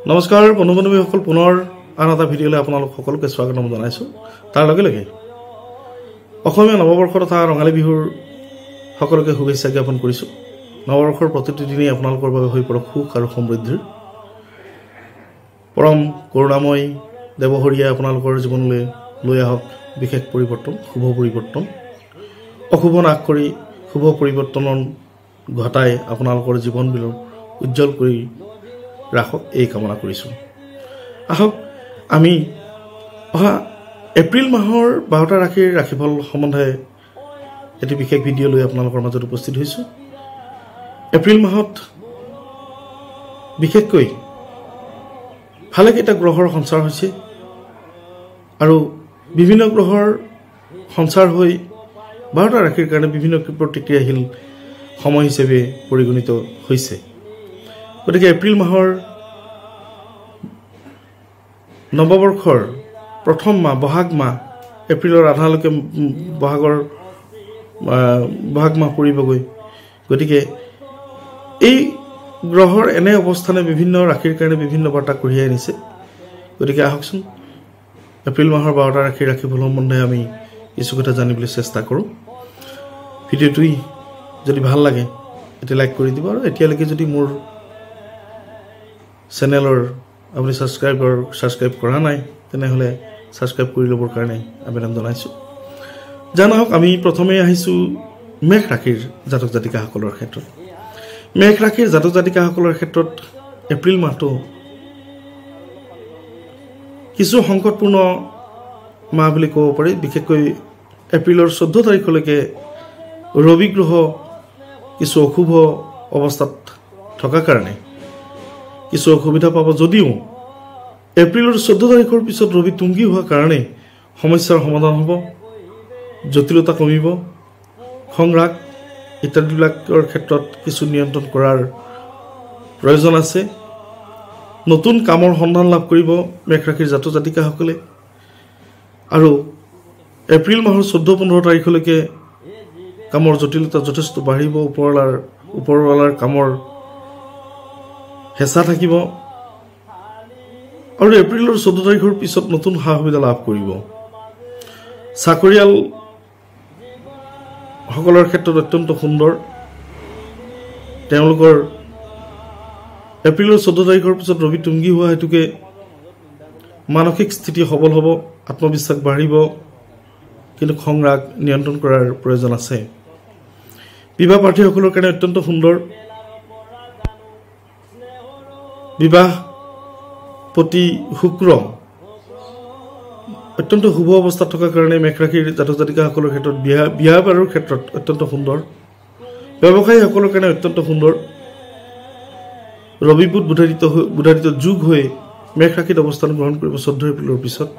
নমস্কাৰ বন্ধু-বান্ধৱীসকল, পুনৰ আন এটা ভিডিঅ'লৈ আপোনালোক সকলোকে স্বাগতম জনাইছোঁ। তাৰ লগে লগে অসমীয়া নৱবৰ্ষ তথা ৰঙালী বিহুৰ সকলোকে শুভেচ্ছা জ্ঞাপন কৰিছোঁ। নৱবৰ্ষৰ প্ৰতিটো দিনেই আপোনালোকৰ বাবে হৈ পৰক সুখ আৰু সমৃদ্ধিৰ। পৰম কৰুণাময় দেৱহৰিয়াই আপোনালোকৰ জীৱনলৈ লৈ আহক বিশেষ পৰিৱৰ্তন, শুভ পৰিৱৰ্তন। অশুভ নাশ কৰি শুভ পৰিৱৰ্তন ঘটাই আপোনালোকৰ জীৱনবিলাক উজ্জ্বল কৰি ৰাখক, এই কামনা কৰিছোঁ। আহক আমি অহা এপ্ৰিল মাহৰ 12টা ৰাশিৰ ৰাশিফল সম্বন্ধে এটি বিশেষ ভিডিঅ' লৈ আপোনালোকৰ মাজত উপস্থিত হৈছোঁ। এপ্ৰিল মাহত বিশেষকৈ ভালেকেইটা গ্ৰহৰ সঞ্চাৰ হৈছে আৰু বিভিন্ন গ্ৰহৰ সঞ্চাৰ হৈ 12টা ৰাশিৰ কাৰণে বিভিন্ন প্ৰতিক্ৰিয়াশীল সময় হিচাপে পৰিগণিত হৈছে। গতিকে এপ্ৰিল মাহৰ নৱবৰ্ষৰ প্ৰথম মাহ বহাগ মাহ, এপ্ৰিলৰ আধালৈকে বহাগ মাহ পৰিবগৈ। গতিকে এই গ্ৰহৰ এনে অৱস্থানে বিভিন্ন ৰাশিৰ কাৰণে বিভিন্ন বাৰ্তা কঢ়িয়াই আনিছে। গতিকে আহকচোন এপ্ৰিল মাহৰ 12টা ৰাশিৰ ৰাশিফল সম্বন্ধে আমি কিছু কথা জানিবলৈ চেষ্টা কৰোঁ। ভিডিঅ'টোই যদি ভাল লাগে এতিয়া লাইক কৰি দিব, আৰু এতিয়ালৈকে যদি মোৰ চেনেলৰ আপুনি ছাবস্ক্ৰাইব কৰা নাই তেনেহ'লে ছাবস্ক্ৰাইব কৰি ল'বৰ কাৰণে আবেদন জনাইছোঁ। জানক আমি প্ৰথমে আহিছোঁ মেঘ ৰাশিৰ জাতক জাতিকাসকলৰ ক্ষেত্ৰত। মেঘ ৰাশিৰ জাতক জাতিকাসকলৰ ক্ষেত্ৰত এপ্ৰিল মাহটো কিছু সংকটপূৰ্ণ মাহ বুলি ক'ব পাৰি। বিশেষকৈ এপ্ৰিলৰ 14 তাৰিখলৈকে ৰবি গ্ৰহ কিছু অশুভ অৱস্থাত থকা কাৰণে কিছু অসুবিধা পাব। যদিও এপ্ৰিলৰ 14 তাৰিখৰ পিছত ৰবি তুংগী হোৱাৰ কাৰণে সমস্যাৰ সমাধান হ'ব, জটিলতা কমিব, খং ৰাগ ইত্যাদিবিলাকৰ ক্ষেত্ৰত কিছু নিয়ন্ত্ৰণ কৰাৰ প্ৰয়োজন আছে। নতুন কামৰ সন্ধান লাভ কৰিব মেঘ ৰাশিৰ জাতক জাতিকাসকলে। আৰু এপ্ৰিল মাহৰ 14-15 তাৰিখলৈকে কামৰ জটিলতা যথেষ্ট বাঢ়িব, ওপৰৱালাৰ কামৰ হেঁচা থাকিব আৰু এপ্ৰিলৰ 14 তাৰিখৰ পিছত নতুন সা সুবিধা লাভ কৰিব। চাকৰিয়াল সকলৰ ক্ষেত্ৰত অত্যন্ত সুন্দৰ। তেওঁলোকৰ এপ্ৰিলৰ 14 তাৰিখৰ পিছত ৰবি তুংগী হোৱা হেতুকে মানসিক স্থিতি সবল হ'ব, আত্মবিশ্বাস বাঢ়িব, কিন্তু খং ৰাগ নিয়ন্ত্ৰণ কৰাৰ প্ৰয়োজন আছে। বিবাহ প্ৰাৰ্থীসকলৰ কাৰণে অত্যন্ত সুন্দৰ। বিবাহ প্ৰতি শুক্ৰ অত্যন্ত শুভ অৱস্থাত থকাৰ কাৰণে মেঘ ৰাশিৰ জাতক জাতিকাসকলৰ ক্ষেত্ৰত বিয়া বাৰুৰ ক্ষেত্ৰত অত্যন্ত সুন্দৰ। ব্যৱসায়ীসকলৰ কাৰণে অত্যন্ত সুন্দৰ। ৰবি বুধ বুধাদিত যোগ হৈ মেঘ ৰাশিত অৱস্থান গ্ৰহণ কৰিব 14 এপ্ৰিলৰ পিছত।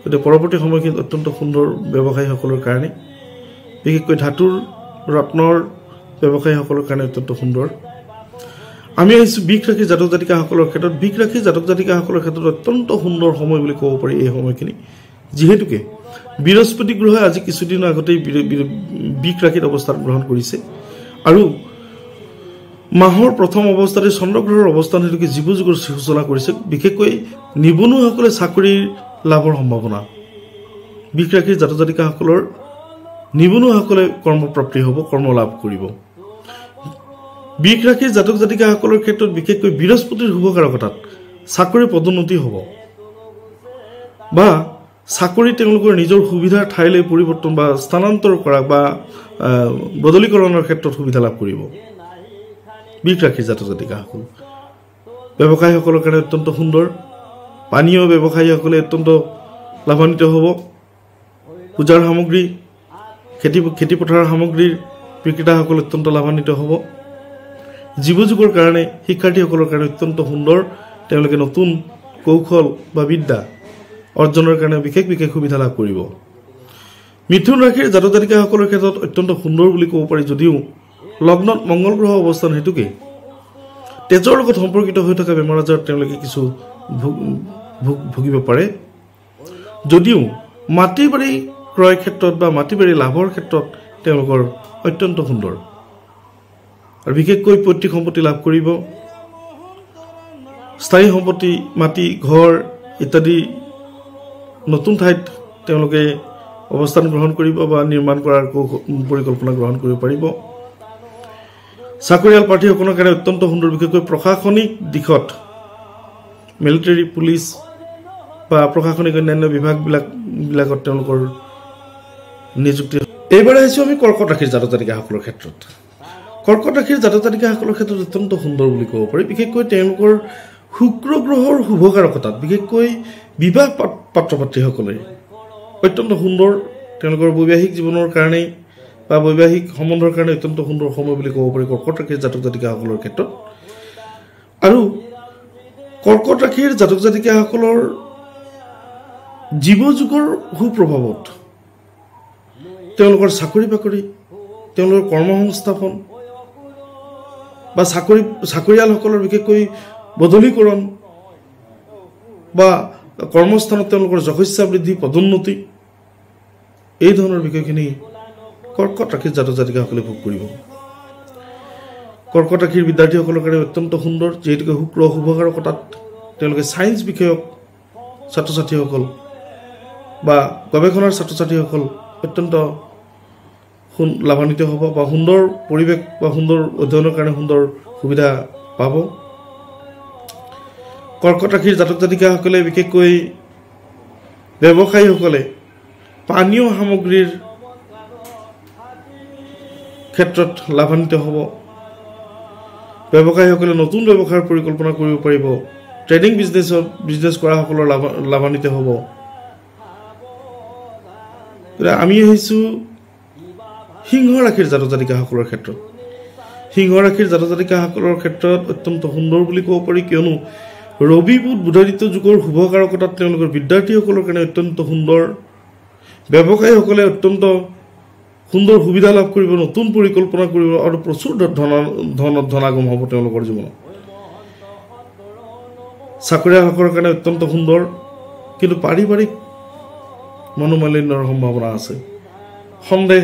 গতিকে পৰৱৰ্তী সময়খিনিত অত্যন্ত সুন্দৰ ব্যৱসায়ীসকলৰ কাৰণে, বিশেষকৈ ধাতুৰ ৰত্নৰ ব্যৱসায়ীসকলৰ কাৰণে অত্যন্ত সুন্দৰ। আমি আহিছোঁ বৃষ ৰাশিৰ জাতক জাতিকাসকলৰ ক্ষেত্ৰত। বৃষ ৰাশিৰ জাতক জাতিকাসকলৰ ক্ষেত্ৰত অত্যন্ত সুন্দৰ সময় বুলি ক'ব পাৰি এই সময়খিনি, যিহেতুকে বৃহস্পতি গ্ৰহে আজি কিছুদিন আগতেই বৃষ ৰাশিত অৱস্থান গ্ৰহণ কৰিছে আৰু মাহৰ প্ৰথম অৱস্থাতে চন্দ্ৰগ্ৰহৰ অৱস্থান হেতুকে জীৱ যুগৰ সূচনা কৰিছে। বিশেষকৈ নিবনুৱাসকলে চাকৰিৰ লাভৰ সম্ভাৱনা। বৃষ ৰাশিৰ জাতক জাতিকাসকলৰ নিবনুৱাসকলে কৰ্মপ্ৰাপ্তি হ'ব, কৰ্ম লাভ কৰিব। বৃষ ৰাশিৰ জাতক জাতিকাসকলৰ ক্ষেত্ৰত বিশেষকৈ বৃহস্পতিৰ শুভকাৰকতাত চাকৰি পদোন্নতি হ'ব বা চাকৰি তেওঁলোকৰ নিজৰ সুবিধাৰ ঠাইলৈ পৰিৱৰ্তন বা স্থানান্তৰ কৰা বা বদলীকৰণৰ ক্ষেত্ৰত সুবিধা লাভ কৰিব বৃষ ৰাশিৰ জাতক জাতিকাসকল। ব্যৱসায়ীসকলৰ কাৰণে অত্যন্ত সুন্দৰ। পানীয় ব্যৱসায়ীসকলে অত্যন্ত লাভান্বিত হ'ব। পূজাৰ সামগ্ৰী, খেতিপথাৰৰ সামগ্ৰীৰ বিক্ৰেতাসকল অত্যন্ত লাভান্বিত হ'ব। জীৱ যুগৰ কাৰণে, শিক্ষাৰ্থীসকলৰ কাৰণে অত্যন্ত সুন্দৰ। তেওঁলোকে নতুন কৌশল বা বিদ্যা অৰ্জনৰ কাৰণে বিশেষ সুবিধা লাভ কৰিব। মিথুন ৰাশিৰ জাতক জাতিকাসকলৰ ক্ষেত্ৰত অত্যন্ত সুন্দৰ বুলি ক'ব পাৰি। যদিও লগ্নত মংগল গ্ৰহ অৱস্থান হেতুকে তেজৰ লগত সম্পৰ্কিত হৈ থকা বেমাৰ আজাৰত তেওঁলোকে কিছু ভুগিব পাৰে। যদিও মাটি বাৰী ক্ৰয় ক্ষেত্ৰত বা মাটি বাৰী লাভৰ ক্ষেত্ৰত তেওঁলোকৰ অত্যন্ত সুন্দৰ আৰু বিশেষকৈ পৈতৃক সম্পত্তি লাভ কৰিব। স্থায়ী সম্পত্তি মাটি ঘৰ ইত্যাদি নতুন ঠাইত তেওঁলোকে অৱস্থান গ্ৰহণ কৰিব বা নিৰ্মাণ কৰাৰ পৰিকল্পনা গ্ৰহণ কৰিব পাৰিব চাকৰিয়াল প্ৰাৰ্থীসকলৰ কাৰণে অত্যন্ত সুন্দৰ বিশেষকৈ প্ৰশাসনিক দিশত মিলিটাৰী পুলিচ বা প্ৰশাসনিক অন্যান্য বিভাগবিলাকত তেওঁলোকৰ নিযুক্তি এইবাৰ আহিছোঁ আমি কৰ্কট ৰাশিৰ জাতক জাতিকাসকলৰ ক্ষেত্ৰত কৰ্কট ৰাশিৰ জাতক জাতিকাসকলৰ ক্ষেত্ৰত অত্যন্ত সুন্দৰ বুলি ক'ব পাৰি বিশেষকৈ তেওঁলোকৰ শুক্ৰ গ্ৰহৰ শুভকাৰকতাত বিশেষকৈ বিবাহ পাত্ৰ পাত্ৰীসকলে অত্যন্ত সুন্দৰ তেওঁলোকৰ বৈবাহিক জীৱনৰ কাৰণে বা বৈবাহিক সম্বন্ধৰ কাৰণে অত্যন্ত সুন্দৰ সময় বুলি ক'ব পাৰি কৰ্কট ৰাশিৰ জাতক জাতিকাসকলৰ ক্ষেত্ৰত আৰু কৰ্কট ৰাশিৰ জাতক জাতিকাসকলৰ জীৱযোগৰ সুপ্ৰভাৱত তেওঁলোকৰ চাকৰি বাকৰি তেওঁলোকৰ কৰ্মসংস্থাপন বা চাকৰিয়ালসকলৰ বিশেষকৈ বদলীকৰণ বা কৰ্মস্থানত তেওঁলোকৰ যশস্যা বৃদ্ধি পদোন্নতি এই ধৰণৰ বিষয়খিনি কৰ্কট ৰাশিৰ জাতক জাতিকাসকলে ভোগ কৰিব কৰ্কট ৰাশিৰ বিদ্যাৰ্থীসকলৰ কাৰণে অত্যন্ত সুন্দৰ যিহেতুকে শুক্ৰ শুভকাৰকতাত তেওঁলোকে ছায়েন্স বিষয়ক ছাত্ৰ ছাত্ৰীসকল বা গৱেষণাৰ ছাত্ৰ ছাত্ৰীসকল অত্যন্ত লাভান্বিত হ'ব বা সুন্দৰ পৰিৱেশ বা সুন্দৰ অধ্যয়নৰ কাৰণে সুন্দৰ সুবিধা পাব কৰ্কট ৰাশিৰ জাতক জাতিকাসকলে বিশেষকৈ ব্যৱসায়ীসকলে পানীয় সামগ্ৰীৰ ক্ষেত্ৰত লাভান্বিত হ'ব ব্যৱসায়ীসকলে নতুন ব্যৱসায়ৰ পৰিকল্পনা কৰিব পাৰিব ট্ৰেডিং বিজনেছ কৰাসকলৰ লাভান্বিত হ'ব আমি আহিছোঁ সিংহ ৰাশিৰ জাতক জাতিকাসকলৰ ক্ষেত্ৰত সিংহ ৰাশিৰ জাতক জাতিকাসকলৰ ক্ষেত্ৰত অত্যন্ত সুন্দৰ বুলি ক'ব পাৰি কিয়নো ৰবি বুধ বুধাদিত্য যুগৰ শুভকাৰকতাত তেওঁলোকৰ বিদ্যাৰ্থীসকলৰ কাৰণে অত্যন্ত সুন্দৰ ব্যৱসায়ীসকলে অত্যন্ত সুন্দৰ সুবিধা লাভ কৰিব নতুন পৰিকল্পনা কৰিব আৰু প্ৰচুৰ ধনাগম হ'ব তেওঁলোকৰ জীৱনত চাকৰিয়ালসকলৰ কাৰণে অত্যন্ত সুন্দৰ কিন্তু পাৰিবাৰিক মনোমালিন্যৰ সম্ভাৱনা আছে সন্দেহ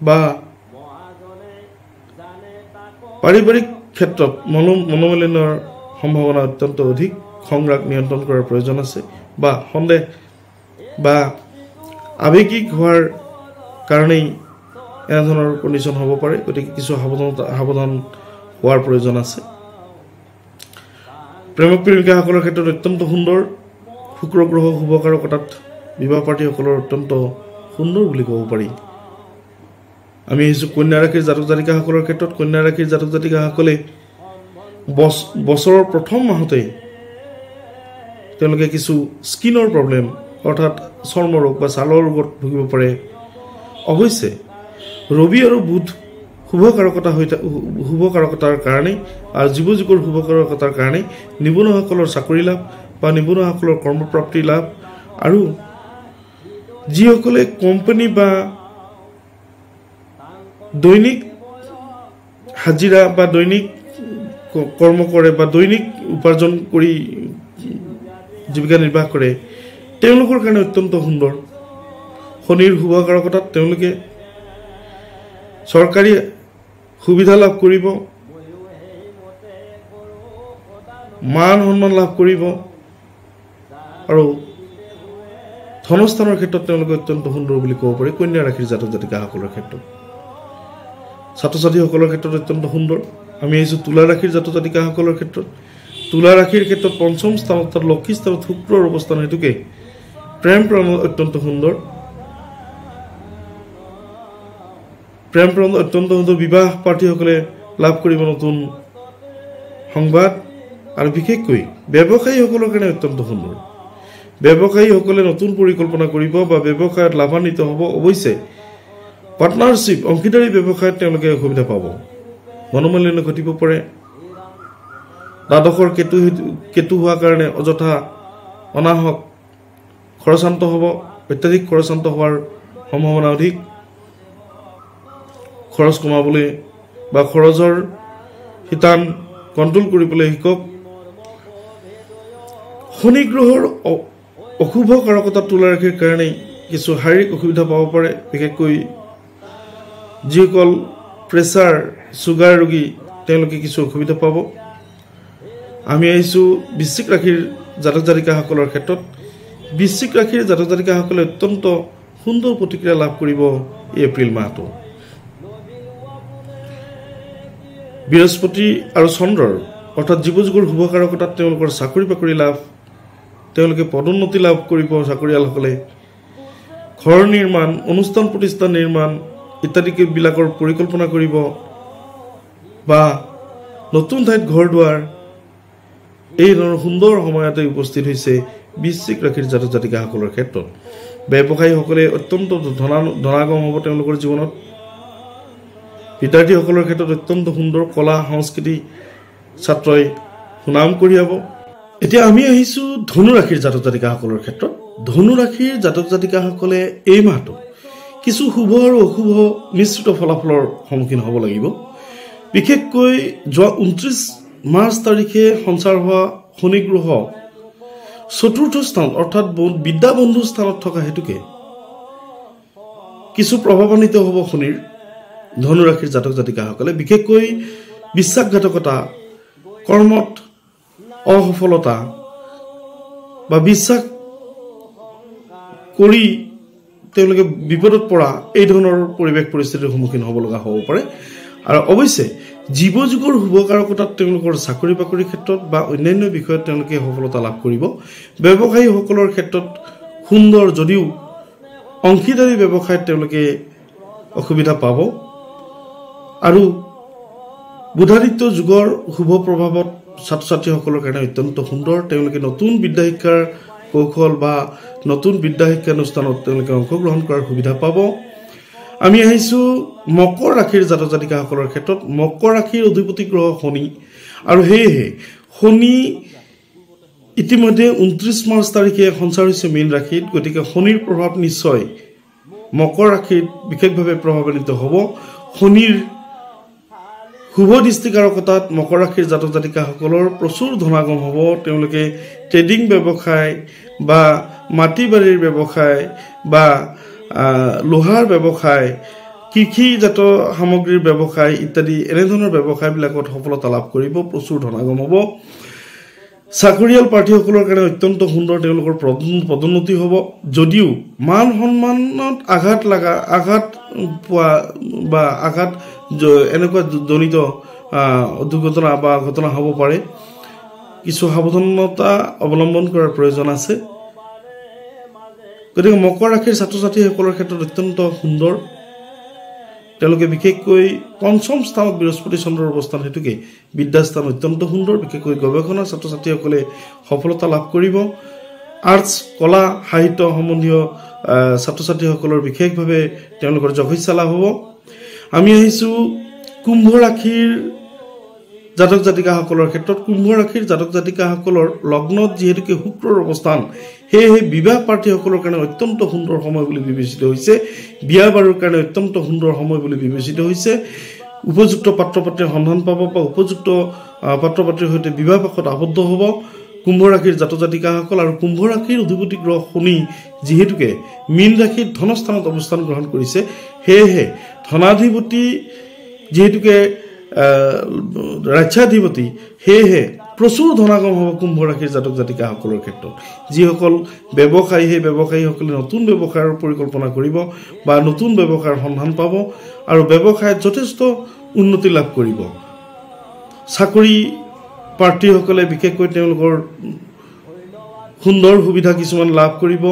বা পাৰিবাৰিক ক্ষেত্ৰত মনোমালিন্যৰ সম্ভাৱনা অত্যন্ত অধিক সংৰাগ নিয়ন্ত্ৰণ কৰাৰ প্ৰয়োজন আছে বা সন্দেহ বা আৱেগিক হোৱাৰ কাৰণেই এনেধৰণৰ কণ্ডিশ্যন হ'ব পাৰে গতিকে কিছু সাৱধান হোৱাৰ প্ৰয়োজন আছে প্ৰেমিক প্ৰেমিকাসকলৰ ক্ষেত্ৰত অত্যন্ত সুন্দৰ শুক্ৰ গ্ৰহ শুভকাৰকতাত বিবাহ প্ৰাৰ্থীসকলৰ অত্যন্ত সুন্দৰ বুলি ক'ব পাৰি আমি আহিছোঁ কন্যা ৰাশিৰ জাতক জাতিকাসকলৰ ক্ষেত্ৰত কন্যা ৰাশিৰ জাতক জাতিকাসকলে বছৰৰ প্ৰথম মাহতেই তেওঁলোকে কিছু স্কিনৰ প্ৰব্লেম অৰ্থাৎ চৰ্ম ৰোগ বা ছালৰ ৰোগত ভুগিব পাৰে অৱশ্যে ৰবি আৰু বুধ শুভকাৰকতাৰ কাৰণে আৰু জীৱযোগৰ শুভকাৰকতাৰ কাৰণে নিবনুৱাসকলৰ চাকৰি লাভ বা নিবনুৱাসকলৰ কৰ্মপ্ৰাপ্তি লাভ আৰু যিসকলে কোম্পানী বা দৈনিক হাজিৰা বা দৈনিক কৰ্ম কৰে বা দৈনিক উপাৰ্জন কৰি জীৱিকা নিৰ্বাহ কৰে তেওঁলোকৰ কাৰণে অত্যন্ত সুন্দৰ শনিৰ শুভকাৰকতাত তেওঁলোকে চৰকাৰী সুবিধা লাভ কৰিব মান সন্মান লাভ কৰিব আৰু ধনস্থানৰ ক্ষেত্ৰত তেওঁলোকে অত্যন্ত সুন্দৰ বুলি ক'ব পাৰি কন্যা ৰাশিৰ জাতক জাতিকাসকলৰ ক্ষেত্ৰত ছাত্ৰ ছাত্ৰীসকলৰ ক্ষেত্ৰত অত্যন্ত সুন্দৰ আমি আহিছোঁ তুলা ৰাশিৰ জাতক জাতিকাসকলৰ ক্ষেত্ৰত তুলা ৰাশিৰ ক্ষেত্ৰত পঞ্চম স্থানত লক্ষী স্থানত শুক্ৰৰ অৱস্থান হেতুকে প্ৰেম অত্যন্ত সুন্দৰ অত্যন্ত সুন্দৰ বিবাহ প্ৰাৰ্থীসকলে লাভ কৰিব নতুন সংবাদ আৰু বিশেষকৈ ব্যৱসায়ীসকলৰ কাৰণে অত্যন্ত সুন্দৰ ব্যৱসায়ীসকলে নতুন পৰিকল্পনা কৰিব বা ব্যৱসায়ত লাভান্বিত হ'ব অৱশ্যে পাৰ্টনাৰশ্বিপ অংশীদাৰী ব্যৱসায়ত তেওঁলোকে অসুবিধা পাব মনোমালিন্য ঘটিব পাৰে দ্বাদশৰ কেতু হোৱাৰ কাৰণে অযথা অনাহক খৰচান্ত হ'ব অত্যাধিক খৰচান্ত হোৱাৰ সম্ভাৱনা অধিক খৰচ কমাবলৈ বা খৰচৰ শিতান কণ্ট্ৰল কৰিবলৈ শিকক শনি গ্ৰহৰ অশুভ কাৰকতা তুলা ৰাশিৰ কাৰণে কিছু শাৰীৰিক অসুবিধা পাব পাৰে বিশেষকৈ যিসকল প্ৰেছাৰ চুগাৰ ৰোগী তেওঁলোকে কিছু অসুবিধা পাব আমি আহিছোঁ বৃশ্চিক ৰাশিৰ জাতক জাতিকাসকলৰ ক্ষেত্ৰত। বৃশ্চিক ৰাশিৰ জাতক জাতিকাসকলে অত্যন্ত সুন্দৰ প্ৰতিক্ৰিয়া লাভ কৰিব এই এপ্ৰিল মাহটো। বৃহস্পতি আৰু চন্দ্ৰৰ অৰ্থাৎ জীৱ যুগৰ শুভকাৰকতাত তেওঁলোকৰ চাকৰি বাকৰি লাভ, তেওঁলোকে পদোন্নতি লাভ কৰিব। চাকৰিয়ালসকলে ঘৰ নিৰ্মাণ, অনুষ্ঠান প্ৰতিষ্ঠান নিৰ্মাণ ইত্যাদিবিলাকৰ পৰিকল্পনা কৰিব বা নতুন ঠাইত ঘৰ দুৱাৰ, এই ধৰণৰ সুন্দৰ সময়তে উপস্থিত হৈছে বৃশ্চিক ৰাশিৰ জাতক জাতিকাসকলৰ ক্ষেত্ৰত। ব্যৱসায়ীসকলে অত্যন্ত ধনাগম হ'ব তেওঁলোকৰ জীৱনত। বিদ্যাৰ্থীসকলৰ ক্ষেত্ৰত অত্যন্ত সুন্দৰ কলা সংস্কৃতি ছাত্ৰই সুনাম কঢ়িয়াব। এতিয়া আমি আহিছোঁ ধনু ৰাশিৰ জাতক জাতিকাসকলৰ ক্ষেত্ৰত। ধনু ৰাশিৰ জাতক জাতিকাসকলে এই মাহটো কিছু শুভ আৰু অশুভ মিশ্ৰিত ফলাফলৰ সন্মুখীন হ'ব লাগিব। বিশেষকৈ যোৱা 29 মাৰ্চ তাৰিখে সঞ্চাৰ হোৱা শনি গ্ৰহ চতুৰ্থ স্থানত অৰ্থাৎ বিদ্যা বন্ধু স্থানত থকা হেতুকে কিছু প্ৰভাৱান্বিত হ'ব শনিৰ ধনু ৰাশিৰ জাতক জাতিকাসকলে। বিশেষকৈ বিশ্বাসঘাতকতা, কৰ্মত অসফলতা বা বিশ্বাস কৰি তেওঁলোকে বিপদত পৰা এই ধৰণৰ পৰিৱেশ পৰিস্থিতিৰ সন্মুখীন হ'ব লগা হ'ব পাৰে। আৰু অৱশ্যে জীৱ যুগৰ শুভকাৰকতাত তেওঁলোকৰ চাকৰি বাকৰিৰ ক্ষেত্ৰত বা অন্যান্য বিষয়ত তেওঁলোকে সফলতা লাভ কৰিব। ব্যৱসায়ীসকলৰ ক্ষেত্ৰত সুন্দৰ, যদিও অংশীদাৰী ব্যৱসায়ত তেওঁলোকে অসুবিধা পাব। আৰু বুধাদিত্য যুগৰ শুভ প্ৰভাৱত ছাত্ৰ ছাত্ৰীসকলৰ কাৰণে অত্যন্ত সুন্দৰ। তেওঁলোকে নতুন বিদ্যা শিক্ষাৰ কৌশল বা নতুন বিদ্যা শিক্ষানুষ্ঠানত তেওঁলোকে অংশগ্ৰহণ কৰাৰ সুবিধা পাব। আমি আহিছোঁ মকৰ ৰাশিৰ জাতক জাতিকাসকলৰ ক্ষেত্ৰত। মকৰ ৰাশিৰ অধিপতি গ্ৰহ শনি, আৰু সেয়েহে শনি ইতিমধ্যে 29 মাৰ্চ তাৰিখে সঞ্চাৰ হৈছে মীন ৰাশিত। গতিকে শনিৰ প্ৰভাৱ নিশ্চয় মকৰ ৰাশিত বিশেষভাৱে প্ৰভাৱান্বিত হ'ব। শনিৰ শুভ দৃষ্টিকাৰকতাত মকৰ ৰাশিৰ জাতক জাতিকাসকলৰ প্ৰচুৰ ধনাগম হ'ব। তেওঁলোকে ট্ৰেডিং ব্যৱসায় বা মাটি বাৰীৰ ব্যৱসায় বা লোহাৰ ব্যৱসায়, কৃষিজাত সামগ্ৰীৰ ব্যৱসায় ইত্যাদি এনেধৰণৰ ব্যৱসায়বিলাকত সফলতা লাভ কৰিব, প্ৰচুৰ ধনাগম হ'ব। চাকৰিয়াল প্ৰাৰ্থীসকলৰ কাৰণে অত্যন্ত সুন্দৰ, তেওঁলোকৰ পদোন্নতি হ'ব। যদিও মান সন্মানত আঘাত পোৱা বা আঘাত এনেকুৱা জনিত দুৰ্ঘটনা বা ঘটনা হ'ব পাৰে, কিছু সাৱধানতা অৱলম্বন কৰাৰ প্ৰয়োজন আছে। গতিকে মকৰ ৰাশিৰ ছাত্ৰ ছাত্ৰীসকলৰ ক্ষেত্ৰত অত্যন্ত সুন্দৰ। তেওঁলোকে বিশেষকৈ পঞ্চম স্থানত বৃহস্পতি চন্দ্ৰৰ অৱস্থান হেতুকে বিদ্যাস্থান অত্যন্ত সুন্দৰ। বিশেষকৈ গৱেষণাৰ ছাত্ৰ ছাত্ৰীসকলে সফলতা লাভ কৰিব। আৰ্টছ, কলা, সাহিত্য সম্বন্ধীয় ছাত্ৰ ছাত্ৰীসকলৰ বিশেষভাৱে তেওঁলোকৰ যশস্যা লাভ হ'ব। আমি আহিছোঁ কুম্ভ ৰাশিৰ জাতক জাতিকাসকলৰ ক্ষেত্ৰত। কুম্ভ ৰাশিৰ জাতক জাতিকাসকলৰ লগ্নত যিহেতুকে শুক্ৰৰ অৱস্থান, সেয়েহে বিবাহ প্ৰাৰ্থীসকলৰ কাৰণে অত্যন্ত সুন্দৰ সময় বুলি বিবেচিত হৈছে। বিয়া বাৰুৰ কাৰণে অত্যন্ত সুন্দৰ সময় বুলি বিবেচিত হৈছে। উপযুক্ত পাত্ৰ পাত্ৰীৰ সন্ধান পাব বা উপযুক্ত পাত্ৰ পাত্ৰীৰ সৈতে বিবাহ পাশত আবদ্ধ হ'ব কুম্ভ ৰাশিৰ জাতক জাতিকাসকল। আৰু কুম্ভ ৰাশিৰ অধিপতি গ্ৰহ শনি যিহেতুকে মীন ৰাশিত ধনস্থানত অৱস্থান গ্ৰহণ কৰিছে, সেয়েহে ধনাধিপতি যিহেতুকে ৰাজ্যাধিপতি, সেয়েহে প্ৰচুৰ ধনাগম হ'ব কুম্ভ ৰাশিৰ জাতক জাতিকাসকলৰ ক্ষেত্ৰত। যিসকল ব্যৱসায়ী, সেই ব্যৱসায়ীসকলে নতুন ব্যৱসায়ৰ পৰিকল্পনা কৰিব বা নতুন ব্যৱসায়ৰ সন্ধান পাব আৰু ব্যৱসায়ত যথেষ্ট উন্নতি লাভ কৰিব। চাকৰি প্ৰাৰ্থীসকলে বিশেষকৈ তেওঁলোকৰ সুন্দৰ সুবিধা কিছুমান লাভ কৰিব,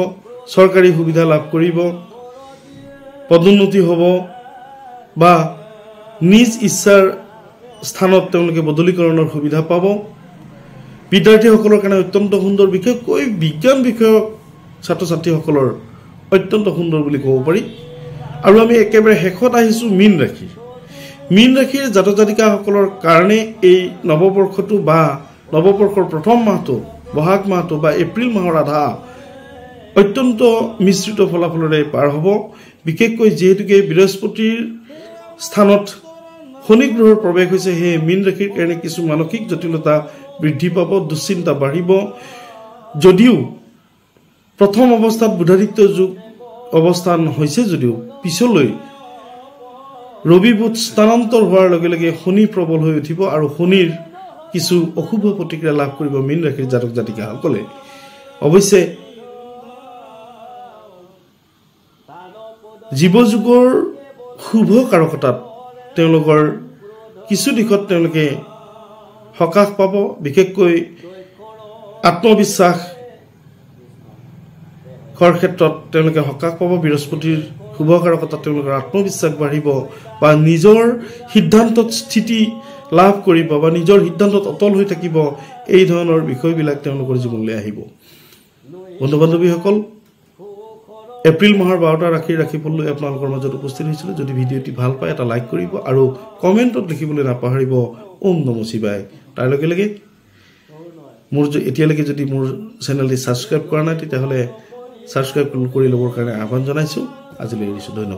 চৰকাৰী সুবিধা লাভ কৰিব, পদোন্নতি হ'ব বা নিজ ইচ্ছাৰ স্থানত তেওঁলোকে বদলীকৰণৰ সুবিধা পাব। বিদ্যাৰ্থীসকলৰ কাৰণে অত্যন্ত সুন্দৰ, বিশেষকৈ বিজ্ঞান বিষয়ক ছাত্ৰ ছাত্ৰীসকলৰ অত্যন্ত সুন্দৰ বুলি ক'ব পাৰি। আৰু আমি একেবাৰে শেষত আহিছোঁ মীন ৰাশি। মীন ৰাশিৰ জাতক জাতিকাসকলৰ কাৰণে এই নৱবৰ্ষটো বা নৱবৰ্ষৰ প্ৰথম মাহটো, বহাগ মাহটো বা এপ্ৰিল মাহৰ আধা অত্যন্ত মিশ্ৰিত ফলাফলেৰে পাৰ হ'ব। বিশেষকৈ যিহেতুকে বৃহস্পতিৰ স্থানত শনি গ্ৰহৰ প্ৰৱেশ হৈছে, সেয়ে মীন ৰাশিৰ কাৰণে কিছু মানসিক জটিলতা বৃদ্ধি পাব, দুশ্চিন্তা বাঢ়িব। যদিও প্ৰথম অৱস্থাত বুধাদিত্য যুগ অৱস্থান হৈছে, যদিও পিছলৈ ৰবি বুধ স্থানান্তৰ হোৱাৰ লগে লগে শনি প্ৰবল হৈ উঠিব আৰু শনিৰ কিছু অশুভ প্ৰতিক্ৰিয়া লাভ কৰিব মীন ৰাশিৰ জাতক জাতিকাসকলে। অৱশ্যে জীৱযোগৰ শুভ কাৰকতাত তেওঁলোকৰ কিছু দিশত তেওঁলোকে সকাহ পাব। বিশেষকৈ আত্মবিশ্বাস ক্ষেত্ৰত তেওঁলোকে সকাহ পাব। বৃহস্পতিৰ শুভ কাৰকতাত তেওঁলোকৰ আত্মবিশ্বাস বাঢ়িব বা নিজৰ সিদ্ধান্তত স্থিতি লাভ কৰিব বা নিজৰ সিদ্ধান্তত অটল হৈ থাকিব। এই ধৰণৰ বিষয়বিলাক তেওঁলোকৰ জীৱনলৈ আহিব। বন্ধু বান্ধৱীসকল, এপ্ৰিল মাহৰ 12টা ৰাশিৰ ৰাশিফল লৈ আপোনালোকৰ মাজত উপস্থিত হৈছিলোঁ। যদি ভিডিঅ'টি ভাল পায় এটা লাইক কৰিব আৰু কমেণ্টত লিখিবলৈ নাপাহৰিব ওম নমঃ শিৱায়। তাৰ লগে লগে এতিয়ালৈকে যদি মোৰ চেনেলটি ছাবস্ক্ৰাইব কৰা নাই তেতিয়াহ'লে ছাবস্ক্ৰাইব কৰি ল'বৰ কাৰণে আহ্বান জনাইছোঁ। আজিলৈ এৰিছোঁ। ধন্যবাদ।